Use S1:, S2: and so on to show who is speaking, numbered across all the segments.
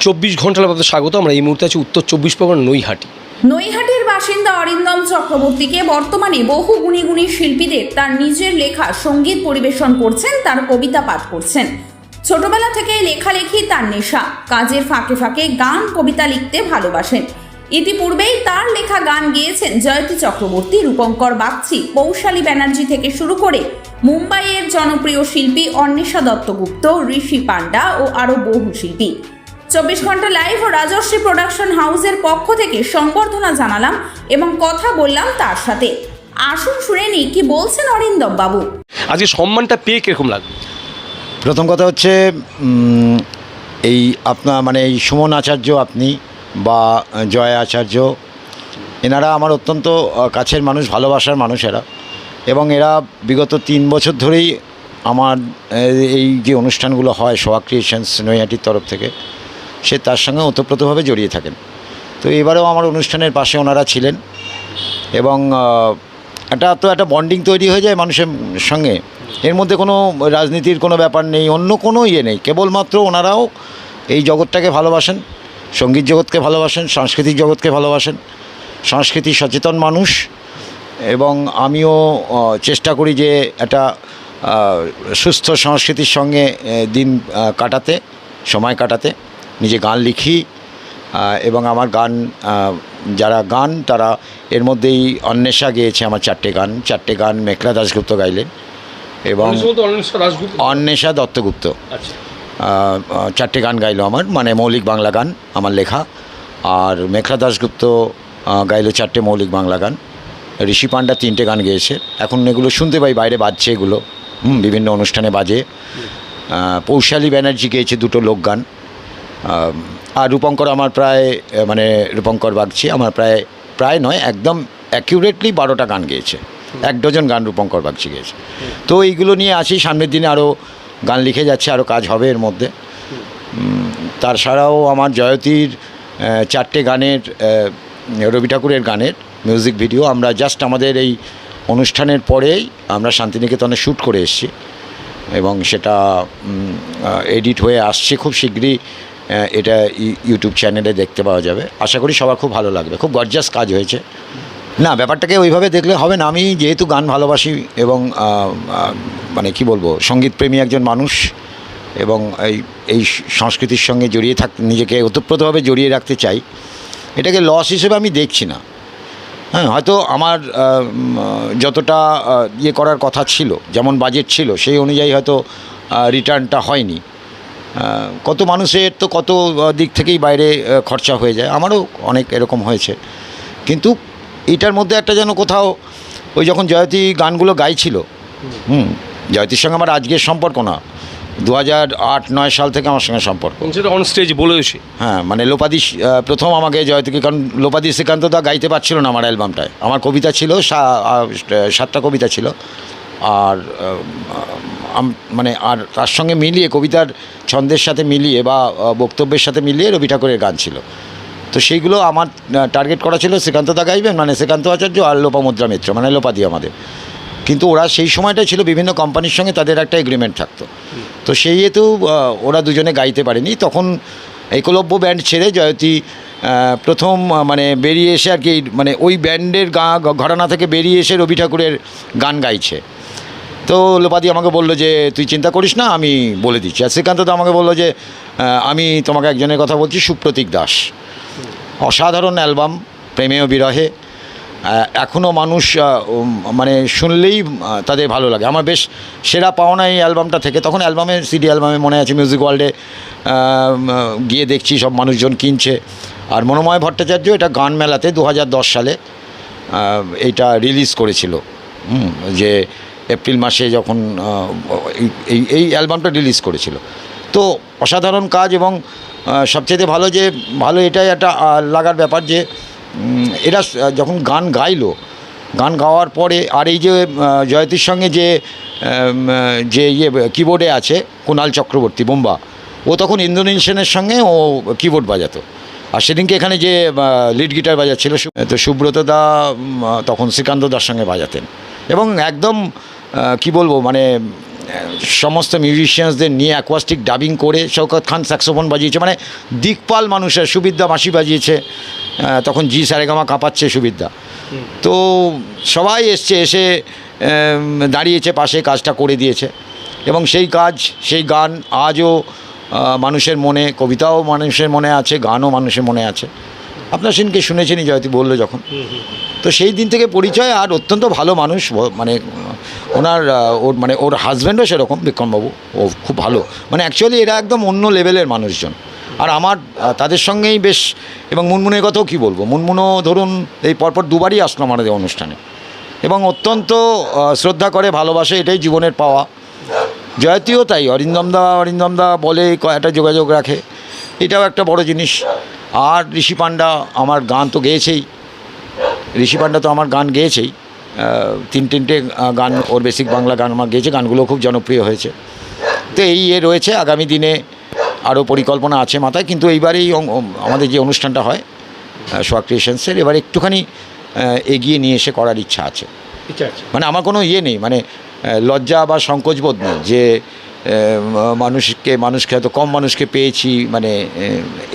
S1: 24 ঘন্টার মধ্যে স্বাগত। আমরা এই মুহূর্তে আছি উত্তর 24 পরগনা নৈহাটি।
S2: নৈহাটির বাসিন্দা অরিন্দম চক্রবর্তীকে বর্তমানে বহু গুণী গুণী শিল্পীদের তার নিজের লেখা সঙ্গীত পরিবেশন করছেন, তার কবিতা পাঠ করছেন। ছোটবেলা থেকে লেখালেখি তার নেশা, কাজের ফাঁকে ফাঁকে গান কবিতা লিখতে ভালোবাসেন। ইতিপূর্বেই তার লেখা গান গেয়েছেন জয়তী চক্রবর্তী, রূপঙ্কর বাগচি, পৌশালী ব্যানার্জি থেকে শুরু করে মুম্বাইয়ের জনপ্রিয় শিল্পী অন্বেষা দত্তগুপ্ত, ঋষি পান্ডা ও আরও বহু শিল্পী। 24 ঘন্টা লাইভ ও রাজশ্রী প্রোডাকশন হাউসের পক্ষ থেকে সংবর্ধনা জানালাম এবং কথা বললাম তার সাথে। আসুন শুনে নিই কি বলছেন অরিন্দম বাবু।
S1: আজকে সম্মানটা পেয়ে কিরকম লাগবে?
S3: প্রথম কথা হচ্ছে এই আপনার এই সুমন আচার্য আপনি বা জয় আচার্য, এনারা আমার অত্যন্ত কাছের মানুষ, ভালোবাসার মানুষ এরা, এবং এরা বিগত 3 বছর ধরেই আমার এই যে অনুষ্ঠানগুলো হয় সোয়া ক্রিয়েশনস নৈহাটির তরফ থেকে, সে তার সঙ্গে ওতপ্রোতভাবে জড়িয়ে থাকেন। তো এবারেও আমার অনুষ্ঠানের পাশে ওনারা ছিলেন এবং একটা বন্ডিং তৈরি হয়ে যায় মানুষের সঙ্গে। এর মধ্যে কোনো রাজনীতির কোনো ব্যাপার নেই, অন্য কোনো ইয়ে নেই, কেবলমাত্র ওনারাও এই জগৎটাকে ভালোবাসেন, সঙ্গীত জগৎকে ভালোবাসেন, সাংস্কৃতিক জগৎকে ভালোবাসেন, সংস্কৃতি সচেতন মানুষ। এবং আমিও চেষ্টা করি যে একটা সুস্থ সংস্কৃতির সঙ্গে দিন কাটাতে, সময় কাটাতে। নিজে গান লিখি এবং আমার গান যারা গান তারা এর মধ্যেই অন্বেষা গেয়েছে আমার 4টে গান মেঘলা দাশগুপ্ত গাইলেন এবং অন্বেষা দত্তগুপ্ত 4টে গান গাইলো আমার, মৌলিক বাংলা গান আমার লেখা। আর মেঘলা দাশগুপ্ত গাইলো 4টে মৌলিক বাংলা গান। ঋষি পান্ডা 3টে গান গেয়েছে। এখন এগুলো শুনতে পাই, বাইরে বাজছে এগুলো, বিভিন্ন অনুষ্ঠানে বাজে। পৌশালী ব্যানার্জি গেয়েছে 2টো লোকগান। আর রূপঙ্কর আমার প্রায় রূপঙ্কর বাগচি আমার প্রায় নয়, একদম অ্যাকিউরেটলি 12টা গান গেয়েছে। 1 ডজন গান রূপঙ্কর বাগচি গেয়েছে। তো এইগুলো নিয়ে আসি, সামনের দিনে আরও গান লিখে যাচ্ছে, আরও কাজ হবে এর মধ্যে। তার ছাড়াও আমার জয়তীর 4টে গানের, রবি ঠাকুরের গানের মিউজিক ভিডিও আমরা জাস্ট আমাদের এই অনুষ্ঠানের পরেই আমরা শান্তিনিকেতনে শ্যুট করে এসেছি এবং সেটা এডিট হয়ে আসছে খুব শীঘ্রই। এটা ইউটিউব চ্যানেলে দেখতে পাওয়া যাবে। আশা করি সবার খুব ভালো লাগবে। খুব গর্জাস কাজ হয়েছে। না, ব্যাপারটাকে ওইভাবে দেখলে হবে না। আমি যেহেতু গান ভালোবাসি এবং কি বলবো, সঙ্গীতপ্রেমী একজন মানুষ এবং এই সংস্কৃতির সঙ্গে জড়িয়ে নিজেকে ওতপ্রোতভাবে জড়িয়ে রাখতে চাই, এটাকে লস হিসেবে আমি দেখছি না। হ্যাঁ, হয়তো আমার যতটা ইয়ে করার কথা ছিল, যেমন বাজেট ছিল, সেই অনুযায়ী হয়তো রিটার্নটা হয়নি। কত মানুষের তো কত দিক থেকেই বাইরে খরচা হয়ে যায়, আমারও অনেক এরকম হয়েছে। কিন্তু এইটার মধ্যে একটা যেন কোথাও ওই যখন জয়তী গানগুলো গাইছিল, জয়তীর সঙ্গে আমার আজকের সম্পর্ক না, 2008-9 সাল থেকে আমার সঙ্গে সম্পর্ক।
S1: অন স্টেজ বলেছি।
S3: হ্যাঁ, লোপাদি প্রথম আমাকে জয়তীকে, কারণ লোপাদি শ্রীকান্তদা গাইতে পারছিল না আমার অ্যালবামটায়। আমার কবিতা ছিল 7টা কবিতা ছিল, আর আর তার সঙ্গে মিলিয়ে কবিতার ছন্দের সাথে মিলিয়ে বা বক্তব্যের সাথে মিলিয়ে রবি ঠাকুরের গান ছিল। তো সেইগুলো আমার টার্গেট করা ছিল শ্রীকান্তদা গাইবেন, শ্রীকান্ত আচার্য আর লোপামুদ্রা মিত্র, লোপাদি আমাদের। কিন্তু ওরা সেই সময়টা ছিল বিভিন্ন কোম্পানির সঙ্গে তাদের একটা এগ্রিমেন্ট থাকতো। তো সেই হেতু ওরা দুজনে গাইতে পারেনি। তখন একলব্য ব্যান্ড ছেড়ে জয়তী প্রথম বেরিয়ে এসে আর কি, ওই ব্যান্ডের ঘরানা থেকে বেরিয়ে এসে রবি ঠাকুরের গান গাইছে। তো লোপাদি আমাকে বললো যে তুই চিন্তা করিস না, আমি বলে দিচ্ছি। আর শ্রীকান্ত তো আমাকে বললো যে আমি তোমাকে একজনের কথা বলছি, সুপ্রতীক দাস। অসাধারণ অ্যালবাম, প্রেমে ও বিরহে। এখনও মানুষ শুনলেই তাদের ভালো লাগে। আমার বেশ সেরা পাওনা এই অ্যালবামটা থেকে। তখন সিডি অ্যালবামে মনে আছে মিউজিক ওয়ার্ল্ডে গিয়ে দেখছি সব মানুষজন কিনছে। আর মনোময় ভট্টাচার্য এটা গান মেলাতে 2010 সালে এইটা রিলিজ করেছিল, যে এপ্রিল মাসে যখন এই অ্যালবামটা রিলিজ করেছিল। তো অসাধারণ কাজ। এবং সবচেয়ে ভালো এটাই একটা লাগার ব্যাপার যে এরা যখন গান গাইলো, গান গাওয়ার পরে আর এই যে জয়তীর সঙ্গে যে কিবোর্ডে আছে কুণাল চক্রবর্তী বোম্বা, ও তখন ইন্দোনেশিয়ানের সঙ্গে ও কিবোর্ড বাজাতো। আর সেদিনকে এখানে যে লিড গিটার বাজাচ্ছিল তো সুব্রতদা তখন শ্রীকান্তদার সঙ্গে বাজাতেন। এবং একদম কি বলবো, সমস্ত মিউজিশিয়ানসদের নিয়ে অ্যাকোয়াস্টিক ডাবিং করে শওকত খান স্যাক্সোফোন বাজিয়েছে, মানে দিকপাল মানুষের, সুবিদ্যা বাঁশি বাজিয়েছে, তখন জি সারেগামা কাঁপাচ্ছে সুবিদ্যা। তো সবাই এসে দাঁড়িয়েছে পাশে, কাজটা করে দিয়েছে। এবং সেই কাজ, সেই গান আজও মানুষের মনে, কবিতাও মানুষের মনে আছে, গানও মানুষের মনে আছে। আপনার সেদিনকে শুনেছেনই, জয়তী বললো যখন। তো সেই দিন থেকে পরিচয়। আর অত্যন্ত ভালো মানুষ, মানে ওর হাজব্যান্ডও সেরকম, বিক্রমবাবু, ও খুব ভালো, মানে অ্যাকচুয়ালি এরা একদম অন্য লেভেলের মানুষজন। আর আমার তাদের সঙ্গেই বেশ, এবং মুনমুনের কথাও কী বলবো, মুনমুনও ধরুন এই পরপর দুবারই আসলো আমাদের অনুষ্ঠানে, এবং অত্যন্ত শ্রদ্ধা করে, ভালোবাসে, এটাই জীবনের পাওয়া। জয়তীও তাই, অরিন্দমদা বলে একটা যোগাযোগ রাখে, এটাও একটা বড় জিনিস। আর ঋষি পান্ডা আমার গান তো গেয়েছেই, তিনটে গান, ওর বেসিক বাংলা গান আমার গেয়েছে, গানগুলো খুব জনপ্রিয় হয়েছে। তো এই রয়েছে, আগামী দিনে আরও পরিকল্পনা আছে মাথায়, কিন্তু এইবারেই আমাদের যে অনুষ্ঠানটা হয় সোহাগ ক্রিয়েশনসের, এবার একটুখানি এগিয়ে নিয়ে এসে করার ইচ্ছা আছে। মানে আমার কোনো নেই, মানে লজ্জা বা সংকোচবোধ নেই যে মানুষকে হয়তো কম মানুষকে পেয়েছি, মানে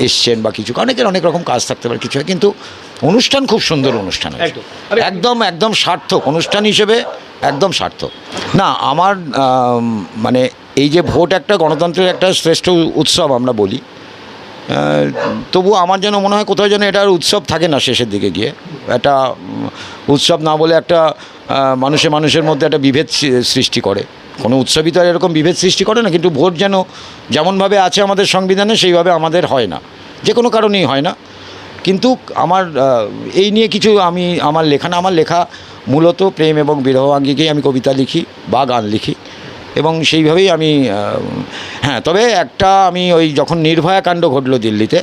S3: এসছেন বা কিছু, অনেকের অনেক রকম কাজ থাকতে পারে, কিছু হয়, কিন্তু অনুষ্ঠান খুব সুন্দর অনুষ্ঠান, একদম সার্থক অনুষ্ঠান হিসেবে, একদম সার্থক। না, আমার মানে এই যে ভোট একটা গণতন্ত্রের একটা শ্রেষ্ঠ উৎসব আমরা বলি, তবু আমার যেন মনে হয় কোথাও যেন এটার উৎসব থাকে না, শেষের দিকে গিয়ে একটা উৎসব না বলে একটা মানুষের মধ্যে একটা বিভেদ সৃষ্টি করে। কোনো উৎসবই তো আর এরকম বিভেদ সৃষ্টি করে না, কিন্তু ভোট যেন যেমনভাবে আছে আমাদের সংবিধানে সেইভাবে আমাদের হয় না, যে কোনো কারণেই হয় না। কিন্তু আমার এই নিয়ে কিছু আমার লেখা মূলত প্রেম এবং বিরহ আঙ্গিকেই আমি কবিতা লিখি বা গান লিখি, এবং সেইভাবেই আমি হ্যাঁ, তবে একটা আমি ওই যখন নির্ভয়া কাণ্ড ঘটলো দিল্লিতে,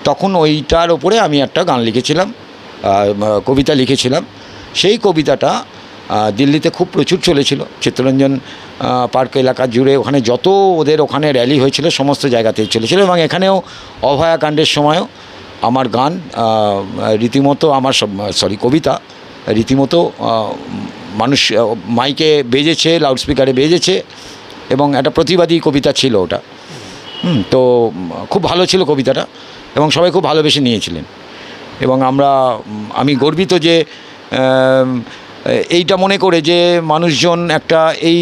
S3: তখন ওইটার ওপরে আমি একটা গান লিখেছিলাম, কবিতা লিখেছিলাম। সেই কবিতাটা দিল্লিতে খুব প্রচুর চলেছিল, চিত্তরঞ্জন পার্ক এলাকা জুড়ে, ওখানে যত ওদের ওখানে র্যালি হয়েছিল সমস্ত জায়গাতেই চলেছিল, এবং এখানেও অভয়াকাণ্ডের সময়ও আমার গান রীতিমতো, কবিতা রীতিমতো মানুষ মাইকে বেজেছে, লাউডস্পিকারে বেজেছে, এবং একটা প্রতিবাদী কবিতা ছিল ওটা। তো খুব ভালো ছিল কবিতাটা, এবং সবাই খুব ভালোবেসে নিয়েছিলেন। এবং আমি গর্বিত যে এইটা মনে করে যে মানুষজন একটা এই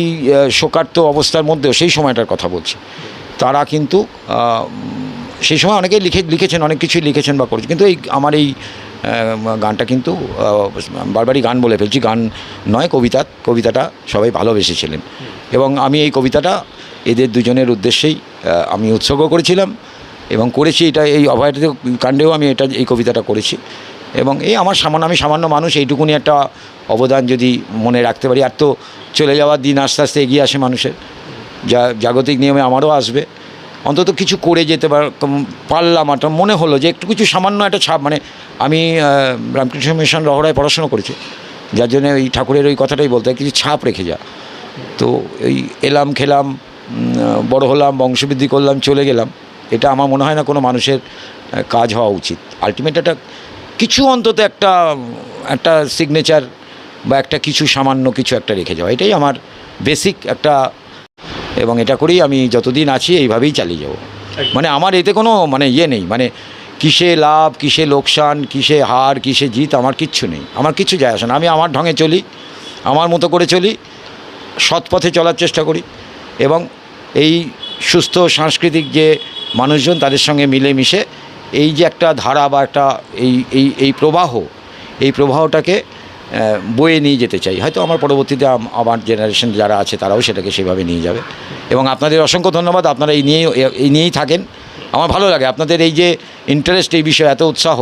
S3: শোকার্ত অবস্থার মধ্যেও, সেই সময়টার কথা বলছি, তারা কিন্তু সেই সময় অনেকেই লিখেছেন, অনেক কিছুই লিখেছেন বা করেছেন, কিন্তু আমার এই গানটা কিন্তু বারবারই গান বলে ফেলছি, গান নয়, কবিতাটা সবাই ভালোবেসেছিলেন। এবং আমি এই কবিতাটা এদের দুজনের উদ্দেশ্যেই আমি উৎসর্গ করেছিলাম, এবং করেছি এটা, এই অভয় কাণ্ডেও আমি এই কবিতাটা করেছি। এবং আমি সামান্য মানুষ, এইটুকুনি একটা অবদান যদি মনে রাখতে পারি। আর তো চলে যাওয়ার দিন আস্তে আস্তে এগিয়ে আসে মানুষের, জাগতিক নিয়মে আমারও আসবে, অন্তত কিছু করে যেতে পারলাম। একটা মনে হলো যে একটু কিছু সামান্য একটা ছাপ, মানে আমি রামকৃষ্ণ মিশন রহড়ায় পড়াশোনা করেছি, যার জন্য ওই ঠাকুরের ওই কথাটাই বলতে হয়, কিছু ছাপ রেখে যা। তো এই এলাম, খেলাম, বড় হলাম, বংশবৃদ্ধি করলাম, চলে গেলাম, এটা আমার মনে হয় না কোনো মানুষের কাজ হওয়া উচিত। আলটিমেট একটা কিছু, অন্তত একটা সিগনেচার বা একটা কিছু, সামান্য কিছু একটা রেখে যাওয়া, এটাই আমার বেসিক একটা, এবং এটা করেই আমি যতদিন আছি এইভাবেই চালিয়ে যাব। মানে আমার এতে কোনো নেই, মানে কিসে লাভ, কিসে লোকসান, কিসে হার, কিসে জিত, আমার কিচ্ছু নেই, আমার কিচ্ছু যায় আসে না। আমি আমার ঢঙে চলি, আমার মতো করে চলি, সৎ পথে চলার চেষ্টা করি, এবং এই সুস্থ সাংস্কৃতিক যে মানুষজন, তাদের সঙ্গে মিলেমিশে এই যে একটা ধারা বা একটা এই প্রবাহটাকে বয়ে নিয়ে যেতে চাই। হয়তো আমার পরবর্তীতে আমার জেনারেশন যারা আছে তারাও সেটাকে সেভাবে নিয়ে যাবে। এবং আপনাদের অসংখ্য ধন্যবাদ, আপনারা এই নিয়েই থাকেন। আমার ভালো লাগে আপনাদের এই যে ইন্টারেস্ট, এই বিষয়ে এত উৎসাহ,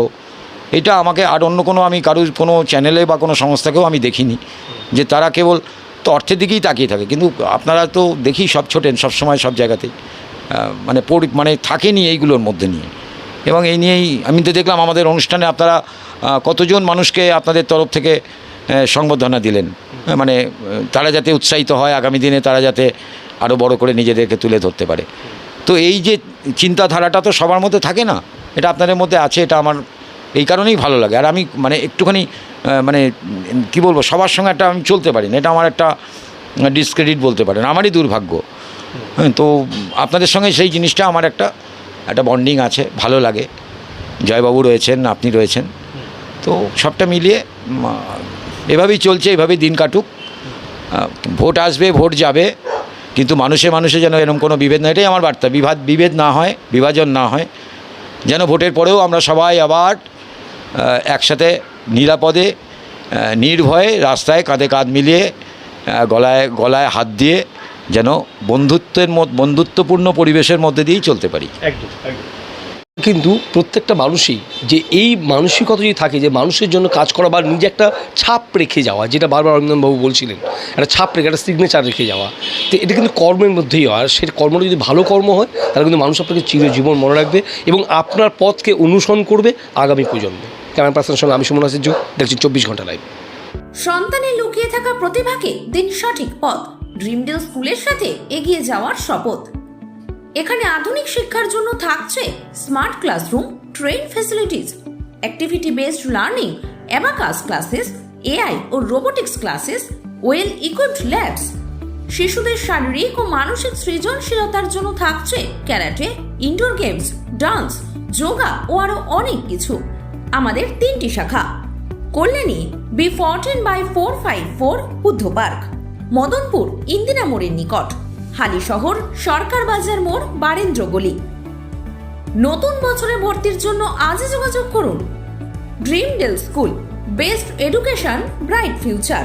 S3: এটা আমাকে আর অন্য আমি কারোর কোনো চ্যানেলে বা কোনো সংস্থাকেও আমি দেখিনি যে তারা কেবল তো অর্থের দিকেই তাকিয়ে থাকে, কিন্তু আপনারা তো দেখি সব ছোটেন সবসময় সব জায়গাতেই, মানে থাকেনি এইগুলোর মধ্যে নিয়ে। এবং এই নিয়েই আমি তো দেখলাম আমাদের অনুষ্ঠানে আপনারা কতজন মানুষকে আপনাদের তরফ থেকে সংবর্ধনা দিলেন, মানে তারা যাতে উৎসাহিত হয়, আগামী দিনে তারা যাতে আরও বড় করে নিজেদেরকে তুলে ধরতে পারে। তো এই যে চিন্তাধারাটা তো সবার মধ্যে থাকে না, এটা আপনাদের মধ্যে আছে, এটা আমার এই কারণেই ভালো লাগে। আর আমি একটুখানি কী বলবো, সবার সঙ্গে আমি চলতে পারি না, এটা আমার একটা ডিসক্রেডিট বলতে পারেন, আমারই দুর্ভাগ্য। হ্যাঁ, তো আপনাদের সঙ্গে সেই জিনিসটা আমার একটা বন্ডিং আছে, ভালো লাগে। জয়বাবু রয়েছেন, আপনি রয়েছেন, তো সবটা মিলিয়ে এভাবেই চলছে, এভাবেই দিন কাটুক। ভোট আসবে, ভোট যাবে, কিন্তু মানুষে যেন এরকম কোনো বিভেদ না, এটাই আমার বার্তা। বিভেদ না হয়, বিভাজন না হয়, যেন ভোটের পরেও আমরা সবাই আবার একসাথে নিরাপদে নির্ভয়ে রাস্তায় কাঁধে কাঁধ মিলিয়ে গলায় হাত দিয়ে যেন বন্ধুত্বপূর্ণ পরিবেশের মধ্যে দিয়েই চলতে পারি।
S1: একদম। কিন্তু প্রত্যেকটা মানুষই যে এই মানসিকতা যদি থাকে যে মানুষের জন্য কাজ করা বা নিজে একটা ছাপ রেখে যাওয়া, যেটা বারবার অরিন্দমবাবু বলছিলেন, একটা ছাপ রেখে, একটা সিগনেচার রেখে যাওয়া, তো এটা কিন্তু কর্মের মধ্যেই হয়। আর সেই কর্মটা যদি ভালো কর্ম হয় তাহলে কিন্তু মানুষ আপনাকে চিরজীবন মনে রাখবে এবং আপনার পথকে অনুসরণ করবে আগামী প্রজন্মে। ক্যামেরা পার্সনের সঙ্গে আমি সুমন আচার্য, দেখছি 24 ঘন্টা লাইভ।
S2: সন্তানের লুকিয়ে থাকা প্রতিভাকে দিন সঠিক পথ, ড্রিমডেল স্কুলের সাথে এগিয়ে যাওয়ার শপথ। এখানে আধুনিক শিক্ষার জন্য থাকছে smart classroom, train facilities, activity based learning, abacus classes, AI ও robotics classes, well equipped labs. শিশুদের শারীরিক ও মানসিক সৃজনশীলতার জন্য থাকছে karate, indoor games, dance, yoga ও আরো অনেক কিছু। আমাদের 3টি শাখা: কল্যাণী B14/454 বুদ্ধ পার্ক, মদনপুর ইন্দিরা মোড়ের নিকট, হালিশহর সরকার বাজার মোড় বারেন্দ্র গলি। নতুন বছরে ভর্তির জন্য আজই যোগাযোগ করুন। Dreamdale school, best education, bright future.